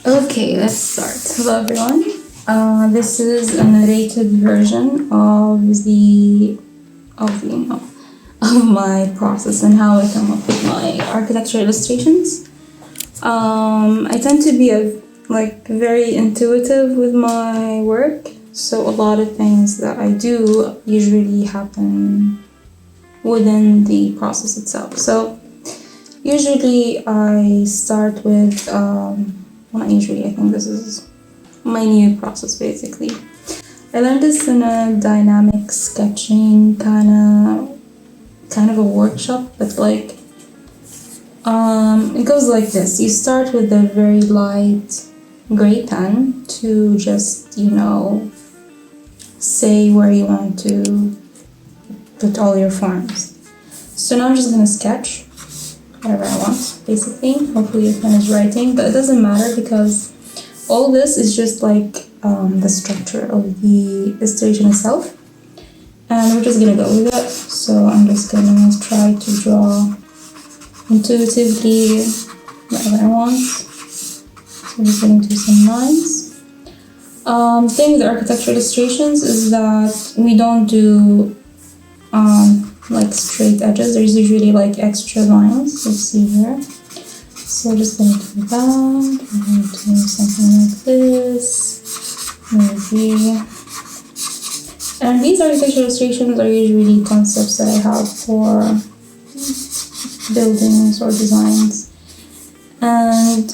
Okay, let's start. Hello everyone. This is a narrated version of my process and how I come up with my architecture illustrations. I tend to be very intuitive with my work, so a lot of things that I do usually happen within the process itself. So usually I start with not usually, I think this is my new process basically. I learned this in a dynamic sketching kind of a workshop, but it goes like this. You start with a very light gray pen to just, say where you want to put all your forms. So now I'm just gonna sketch whatever I want, basically. Hopefully your pen is writing, but it doesn't matter because all this is just the structure of the illustration itself. And we're just gonna go with it. So I'm just gonna try to draw intuitively whatever I want. So I'm just gonna do some lines. Thing with architecture illustrations is that we don't do straight edges. There's usually extra lines, you see here. So just gonna do that. I'm gonna do something like this, maybe. And these architecture illustrations are usually concepts that I have for buildings or designs. And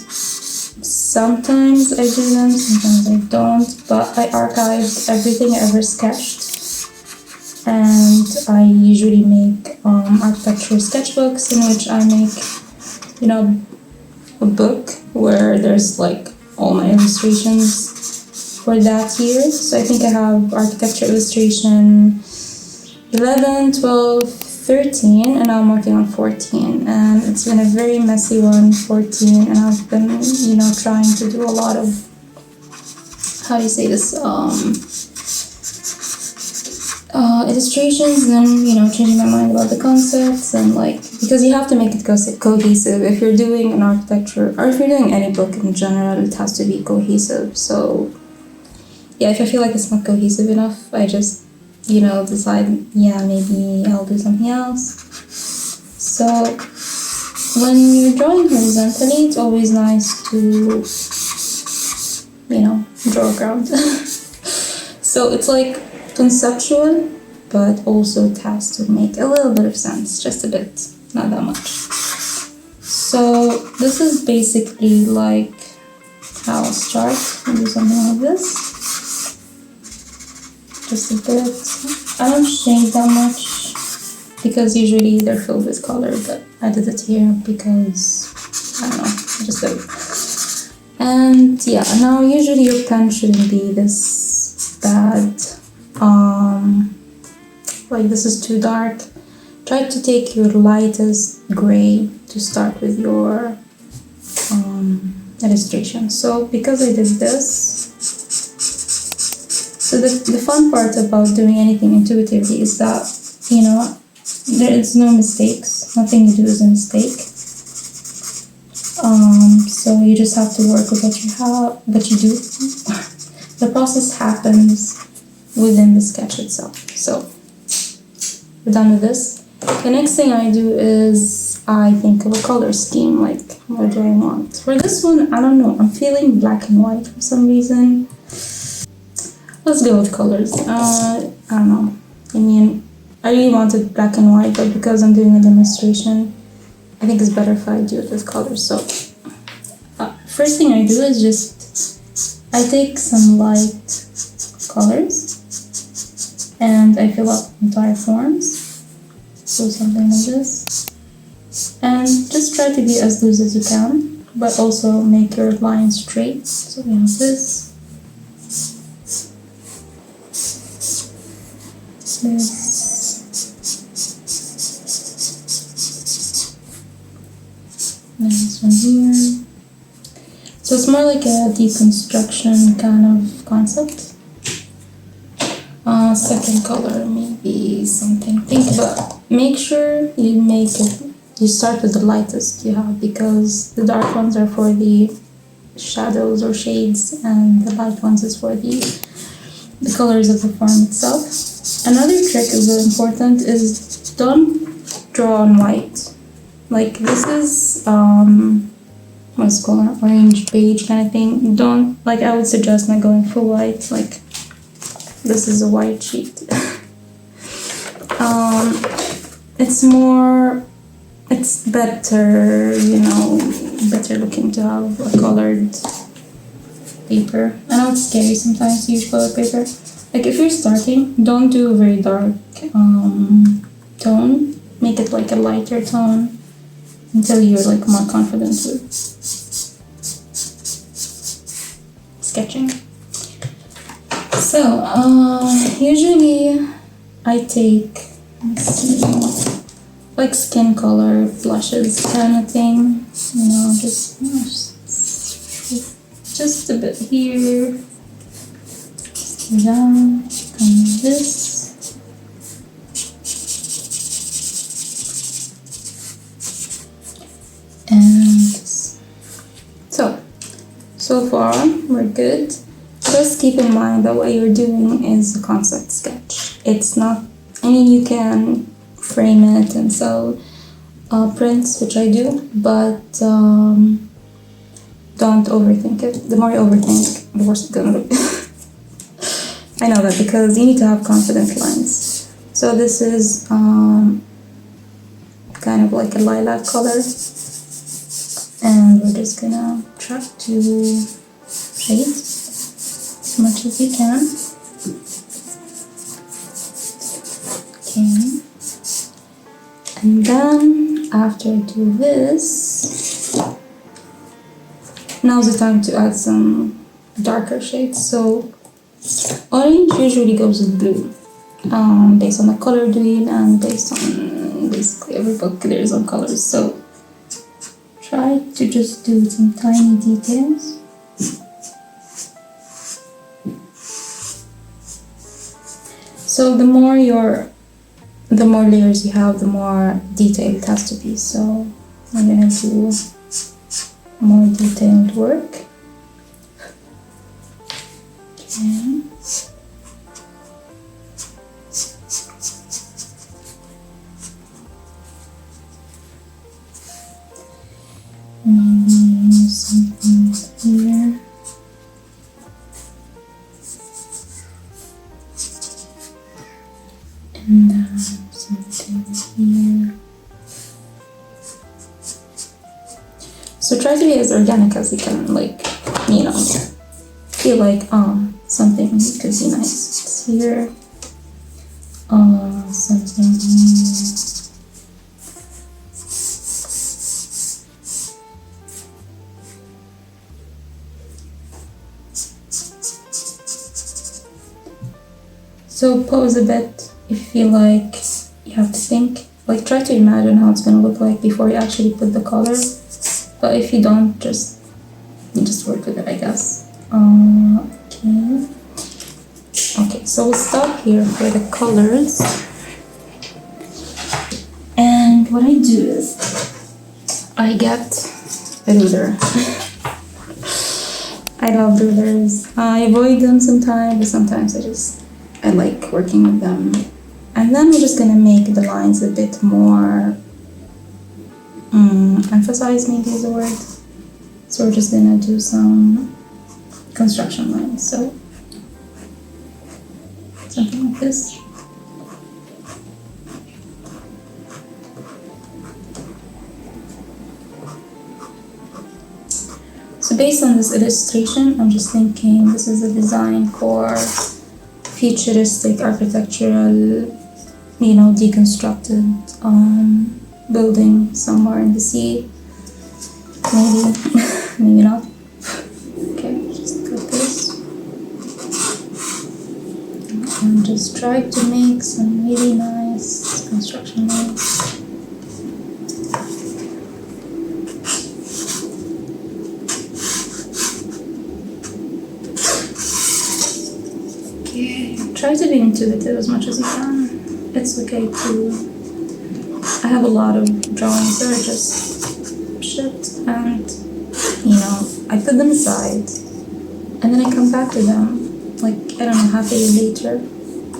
sometimes I do them, sometimes I don't, but I archived everything I ever sketched. And I usually make architecture sketchbooks in which I make, a book where there's all my illustrations for that year. So I think I have architecture illustration 11, 12, 13, and now I'm working on 14. And it's been a very messy one, 14, and I've been, trying to do a lot of, how do you say this, illustrations, and then changing my mind about the concepts, and because you have to make it cohesive. If you're doing an architecture or if you're doing any book in general, it has to be cohesive. So yeah, if I feel like it's not cohesive enough, I just decide maybe I'll do something else. So when you're drawing horizontally, it's always nice to draw a ground. So it's conceptual, but also it has to make a little bit of sense, just a bit, not that much. So this is basically how I'll start. I'll do something like this, just a bit. I don't shade that much because usually they're filled with color, but I did it here because I don't know, I just did. And yeah, now usually your pen shouldn't be this bad. This is too dark. Try to take your lightest gray to start with your illustration. So because I did this, so the fun part about doing anything intuitively is that there is no mistakes. Nothing you do is a mistake. So you just have to work with what you do. The process happens within the sketch itself. So we're done with this. The next thing I do is I think of a color scheme, what do I want? For this one, I don't know, I'm feeling black and white for some reason. Let's go with colors. I don't know. I really wanted black and white, but because I'm doing a demonstration, I think it's better if I do it with colors. So first thing I do is I take some light colors and I fill up entire forms. So something like this. And just try to be as loose as you can, but also make your line straight. So we have this. And this one here. So it's more like a deconstruction kind of concept. Second color, maybe something pink, but make sure you start with the lightest you have, because the dark ones are for the shadows or shades, and the light ones is for the colors of the form itself. Another trick is really important is don't draw on white. Like this is what's it called, an orange beige kind of thing. Don't, like, I would suggest not going full white. Like this is a white sheet. It's better, you know, better looking to have a colored paper. I know it's scary sometimes to use colored paper. Like if you're starting, don't do a very dark tone. Make it like a lighter tone until you're like more confident with sketching. So usually I take, let's see, like skin color blushes kind of thing, you know, just a bit here, down, and this. And so far we're good. Just keep in mind that what you're doing is a concept sketch. It's not, I mean, you can frame it and sell prints, which I do, but don't overthink it. The more you overthink, the worse it's gonna look. I know that, because you need to have confident lines. So this is kind of like a lilac color, and we're just gonna try to shade as much as we can. Okay. And then after I do this, now's the time to add some darker shades. So orange usually goes with blue, based on the color wheel and based on basically every book there is on colors. So try to just do some tiny details. So the more layers you have, the more detailed it has to be. So I'm gonna do more detailed work. Okay. Maybe something here. And then something here. So try to be as organic as you can, like, you know, feel like something could be nice. It's here. Something here. So pause a bit if you feel like you have to think. Like try to imagine how it's gonna look like before you actually put the color. But if you don't, just work with it, I guess. Okay. Okay, so we'll stop here for the colors. And what I do is I get a ruler. I love rulers. I avoid them sometimes, but sometimes I like working with them. And then we're just gonna make the lines a bit more emphasized, maybe is the word. So we're just gonna do some construction lines. So something like this. So based on this illustration, I'm just thinking this is a design for futuristic architectural, you know, deconstructed building somewhere in the sea. Maybe, maybe not. Okay, just cut this. And just try to make some really nice construction lines. Try to be intuitive as much as you can. It's okay to... I have a lot of drawings that are just shit, and, you know, I put them aside, and then I come back to them, like, I don't know, half a year later,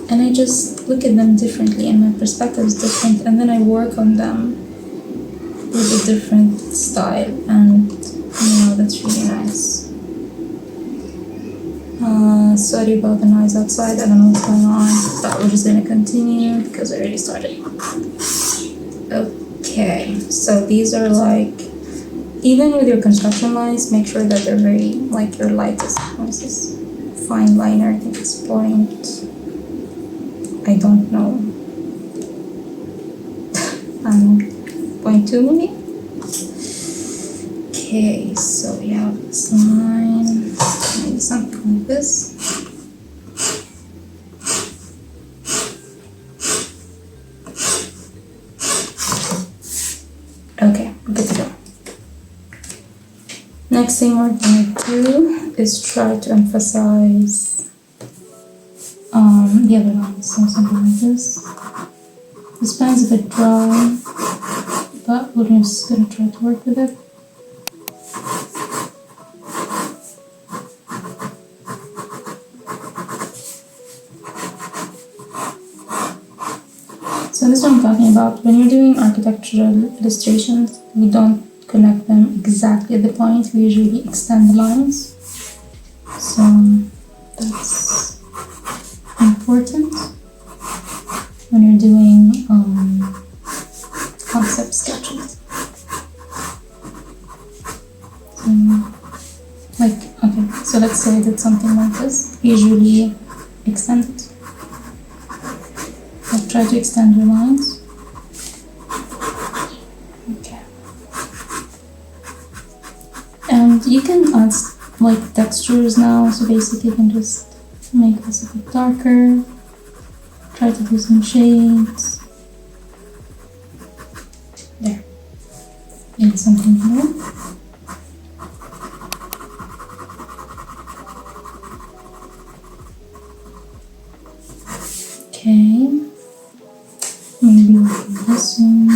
and I just look at them differently, and my perspective is different, and then I work on them with a different style, and that's really nice. Sorry about the noise outside, I don't know what's going on, but we're just gonna continue because I already started. Okay, so these are like, even with your construction lines, make sure that they're very, like, your lightest. This is fine liner, I think it's point, I don't know, 0.2 maybe? Okay, so we have this line, maybe something like this. Okay, good to go. Next thing we're gonna do is try to emphasize the other line, so something like this. This pen's a bit dry, but we're just gonna try to work with it. So this is what I'm talking about. When you're doing architectural illustrations, we don't connect them exactly at the point. We usually extend the lines. So that's important when you're doing concept sketches. So let's say I did something like this. Usually extend it. Like, try to extend your lines. Okay. And you can add like textures now, so basically you can just make this a bit darker. Try to do some shades. There. Maybe something here. Okay. Maybe this one.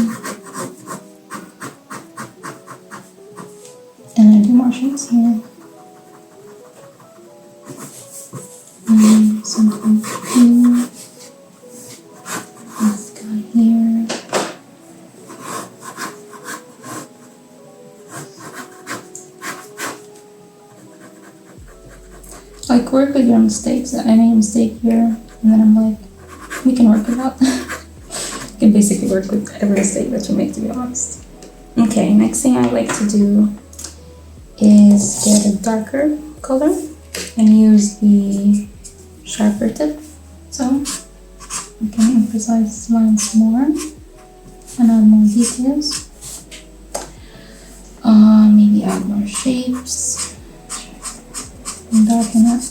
And I do more shades here. And something here. This guy here. Like, work with your mistakes. I made a mistake here, and then I'm like, we can work it out. You can basically work with every mistake that you make, to be honest. Okay, next thing I like to do is get a darker color and use the sharper tip, so we can emphasize lines more and add more details. Maybe add more shapes and darken it.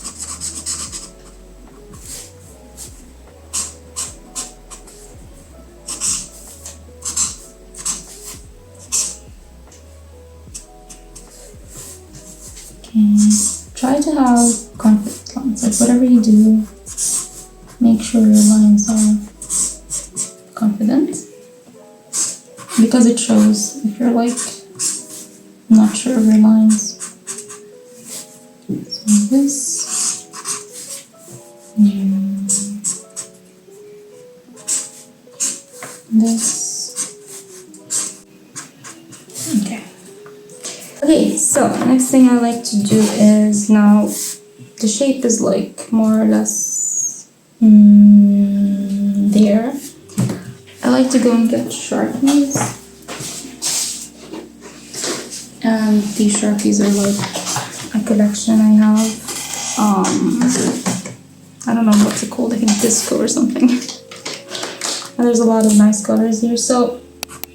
Try to have confident lines, like whatever you do, make sure your lines are confident, because it shows if you're like not sure of your lines. So this, this, okay. Okay, so next thing I like to do is, now the shape is like more or less there. I like to go and get Sharpies, and these Sharpies are like a collection I have. I don't know what's it called, I think Disco or something. And there's a lot of nice colors here. So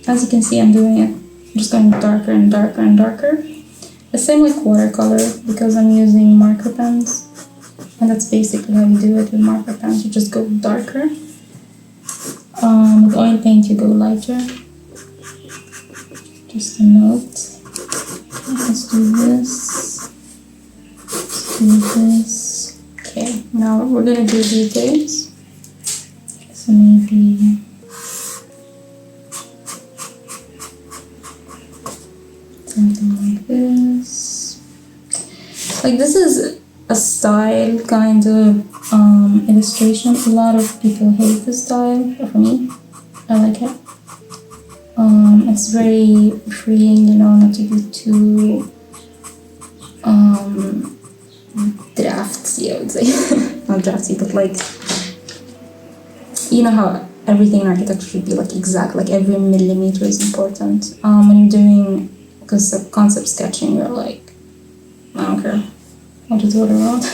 as you can see, I'm doing it. I'm just going darker and darker and darker. The same like watercolor, because I'm using marker pens, and that's basically how you do it with marker pens. You just go darker. With oil paint you go lighter. Just a note. Let's do this. Let's do this. Okay, now we're gonna do details. So maybe something like this. Like this is a style kind of illustration. A lot of people hate this style, but for me, I like it. It's very freeing, you know, not to be too draftsy, I would say. Not draftsy, but like, you know how everything in architecture should be like exact, like every millimeter is important. When you're doing concept sketching, you're like, I don't care, I'll just do what I want.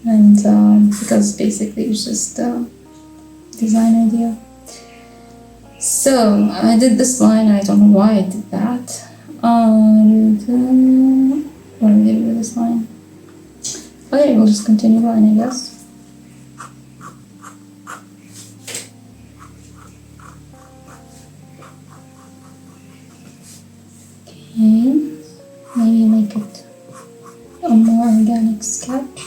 And because basically it's just a design idea. So I did this line, I don't know why I did that. What do we do with this line? Okay, we'll just continue line, I guess. Okay, maybe make it a more organic sketch.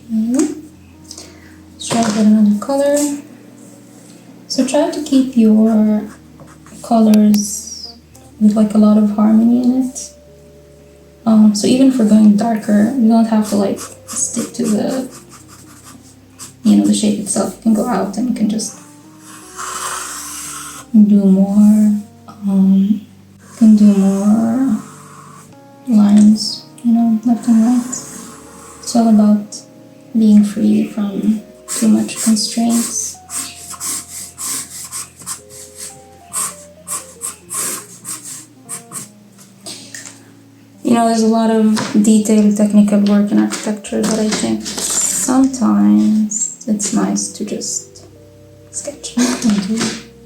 Okay, let's try to get another color. So try to keep your colors with like a lot of harmony in it. So even if we're going darker, you don't have to like stick to the, you know, the shape itself. You can go out and you can just do more, lines, you know, left and right. It's all about being free from too much constraints. You know, there's a lot of detailed technical work in architecture that I think sometimes it's nice to just sketch.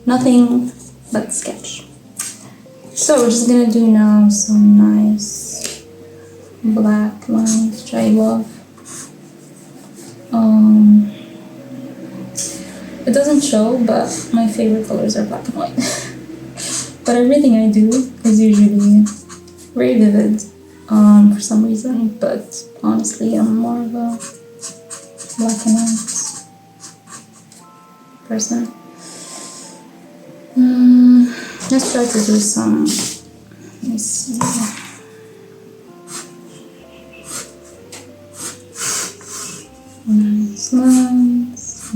Nothing but sketch. So we're just gonna do now some nice black lines, which I love. It doesn't show, but my favorite colors are black and white. But everything I do is usually very vivid for some reason, but honestly I'm more of a black and white person. Let's try to do some, let me see. Nice lines,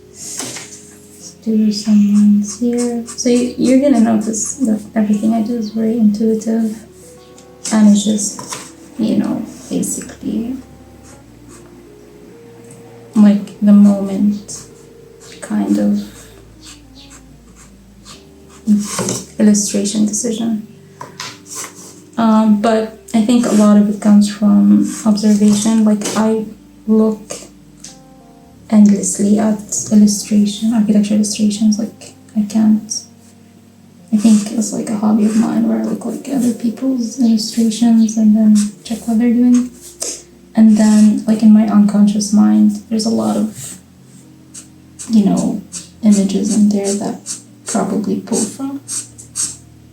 let's do some lines here. So you're gonna notice that everything I do is very intuitive, and it's just, you know, basically like the moment kind of illustration decision. But I think a lot of it comes from observation. Like I look endlessly at architecture illustrations. Like I think it's like a hobby of mine where I look like other people's illustrations and then check what they're doing. And then like in my unconscious mind, there's a lot of, you know, images in there that probably pull from,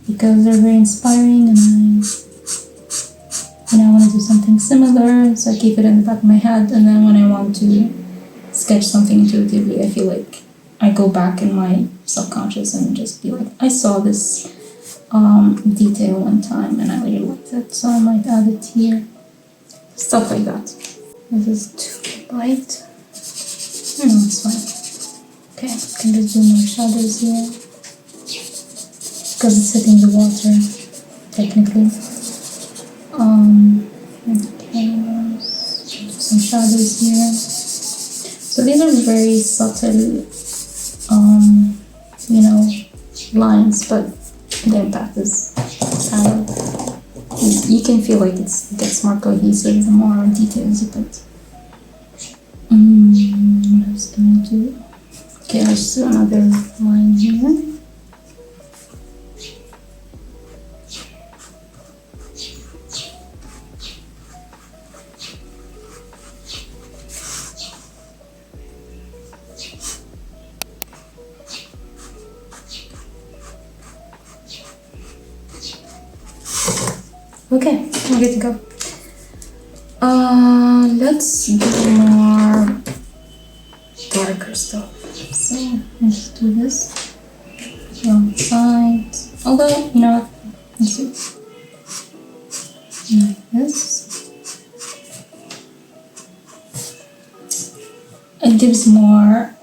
because they're very inspiring, and I want to do something similar, so I keep it in the back of my head. And then when I want to sketch something intuitively, I feel like I go back in my subconscious and just be like, I saw this detail one time and I really liked it, so I might add it here. Stuff like that. This is too light. No, it's fine. Okay, I can just do more shadows here, because it's hitting the water, technically. Okay, let's do some shadows here. So these are very subtle, you know, lines, but the impact is kind of, you can feel like it gets more cohesive the more details you put. What else can I do? Okay, let's do another line here. Okay, I'm good to go. Let's do more darker stuff. So let's do this alongside. Although, you know what, see, like this. It gives more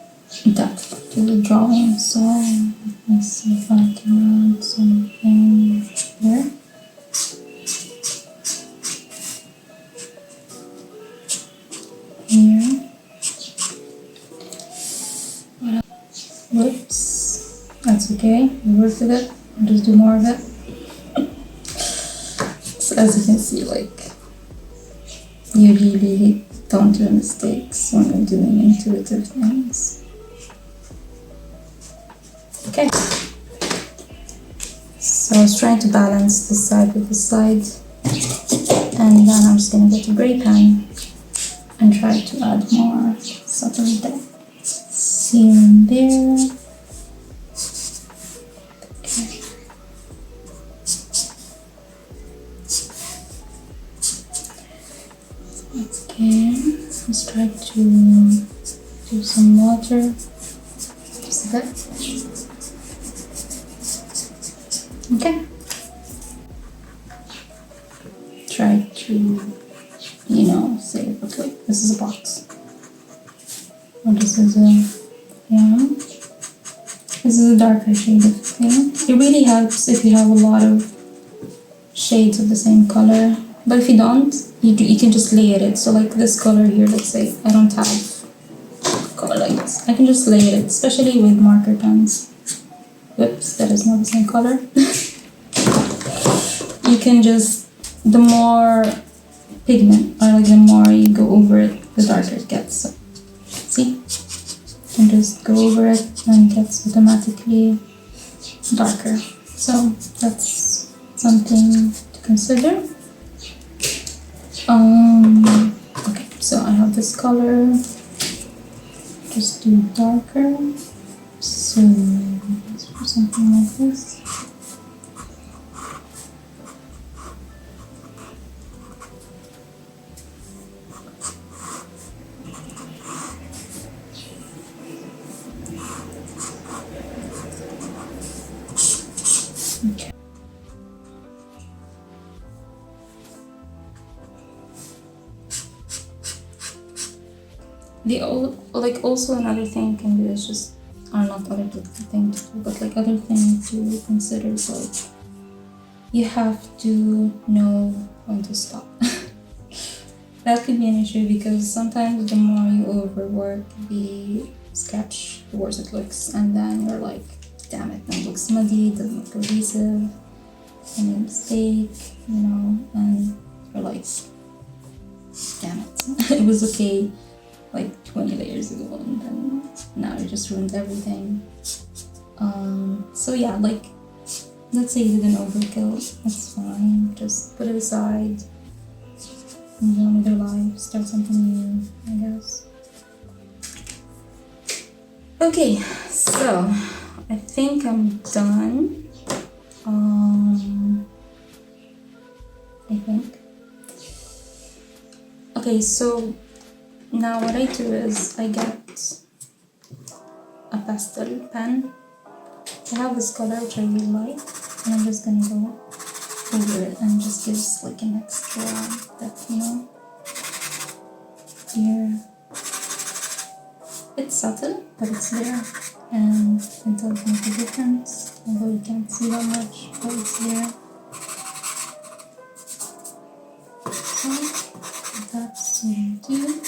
depth to the drawing, so let's see if I can add something here. Here. Whoops, that's okay, we work with it, I'll just do more of it. So as you can see, like, you really don't do mistakes when you're doing intuitive things. Okay, so I was trying to balance this side with this side, and then I'm just gonna get a gray pen and try to add more subtle depth here and there. Okay, let's try to do some water, just a bit. Okay. Try to, you know, say, okay, this is a box. Or this is a, yeah. This is a darker shade of thing. It really helps if you have a lot of shades of the same color. But if you don't, you can just layer it. So like this color here, let's say I don't have color like this. I can just layer it, especially with marker pens. Whoops, that is not the same color. You can just, the more pigment, or like the more you go over it, the darker it gets. So, see? You can just go over it and it gets automatically darker. So that's something to consider. Okay, so I have this color, just do darker, so let's do something like this. Okay. Like also another thing you can do is just, or not other thing to do, but like other thing to consider is like, you have to know when to stop. That could be an issue because sometimes the more you overwork the sketch, the worse it looks, and then you're like, damn it, it looks muddy, it doesn't look cohesive, I made a mistake, you know, and you're like, damn it, it was okay like 20 layers ago, and then now you just ruined everything. So yeah, like, let's say you did an overkill, that's fine, just put it aside, move on with your life, start something new, I guess. Okay, so I think I'm done. I think. Okay, so now what I do is I get a pastel pen. I have this color which I really like, and I'm just gonna go over it and just gives like an extra depth, you know. Here, it's subtle, but it's there, and it does make a difference. Although you can't see that much, but it's there. So that's what I do.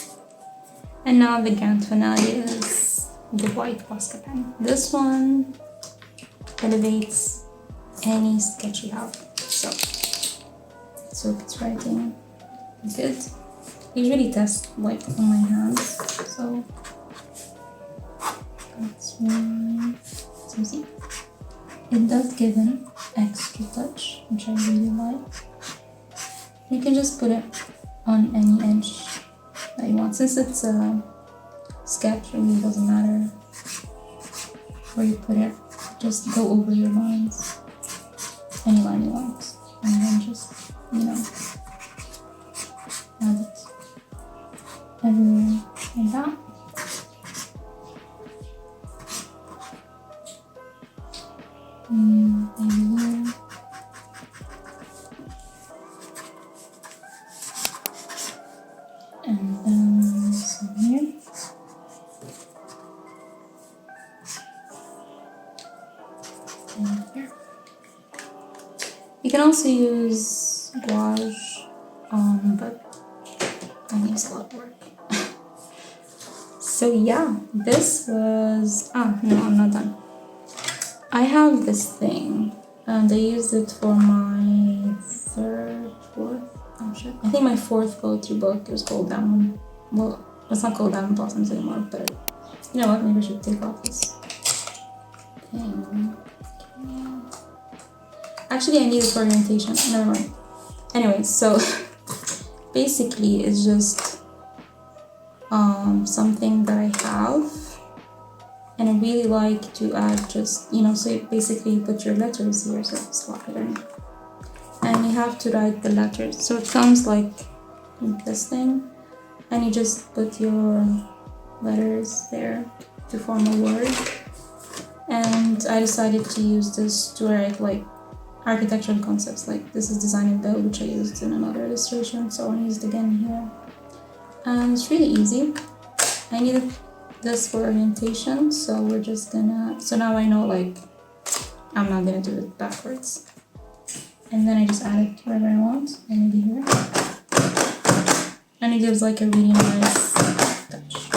And now the grand finale is the white Posca pen. This one elevates any sketch you have. So it's writing good. I usually test like on my hands, so that's why. So see, it does give an extra touch, which I really like. You can just put it on any edge that you want. Since it's a sketch, it really doesn't matter where you put it. Just go over your lines, any line you want, and then just, you know, add it everywhere like that. Maybe here. You can also use gouache, but that needs a lot of work. So yeah, this was, no, I'm not done. I have this thing, and I used it for my I think my fourth poetry book. It was called Diamond. Well, it's not called Diamond Blossoms anymore, but you know what? Maybe I should take off this thing. Actually, I need it for orientation. Never mind. Anyway, so basically, it's just something that I have, and I really like to add just, so you basically put your letters here, so it's slide, and you have to write the letters. So it comes like this thing, and you just put your letters there to form a word. And I decided to use this to write like architectural concepts, like this is design and build, which I used in another illustration, so I used it again here. And it's really easy. I needed this for orientation, so we're just gonna, so now I know like I'm not gonna do it backwards. And then I just add it wherever I want, maybe here. And it gives like a really nice touch.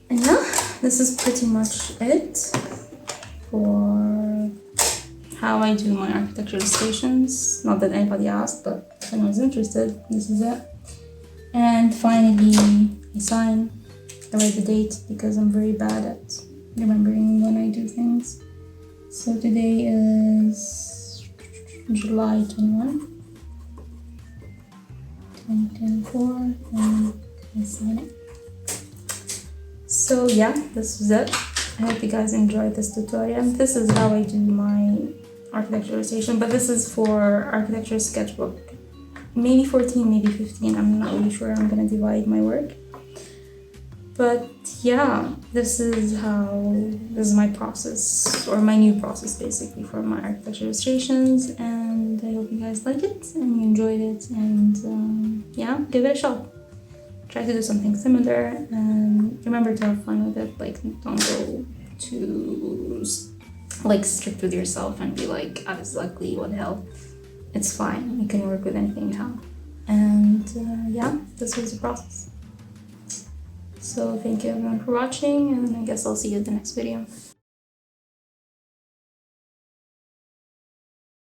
And yeah, this is pretty much it for how I do my architecture illustrations. Not that anybody asked, but if anyone's interested, this is it. And finally, I sign. I write the date because I'm very bad at remembering when I do things. So today is July 21, 2024, and I sign it. So yeah, this was it. I hope you guys enjoyed this tutorial. This is how I do my architecture illustration, but this is for architecture sketchbook. Maybe 14, maybe 15, I'm not really sure. I'm gonna divide my work. But yeah, this is my process, or my new process basically, for my architecture illustrations, and I hope you guys like it and you enjoyed it, and yeah, give it a shot. Try to do something similar, and remember to have fun with it. Like, don't go too like strict with yourself and be like, ah, this is ugly, what the hell. It's fine, you can work with anything you have. And yeah, this was the process. So thank you everyone for watching, and I guess I'll see you in the next video.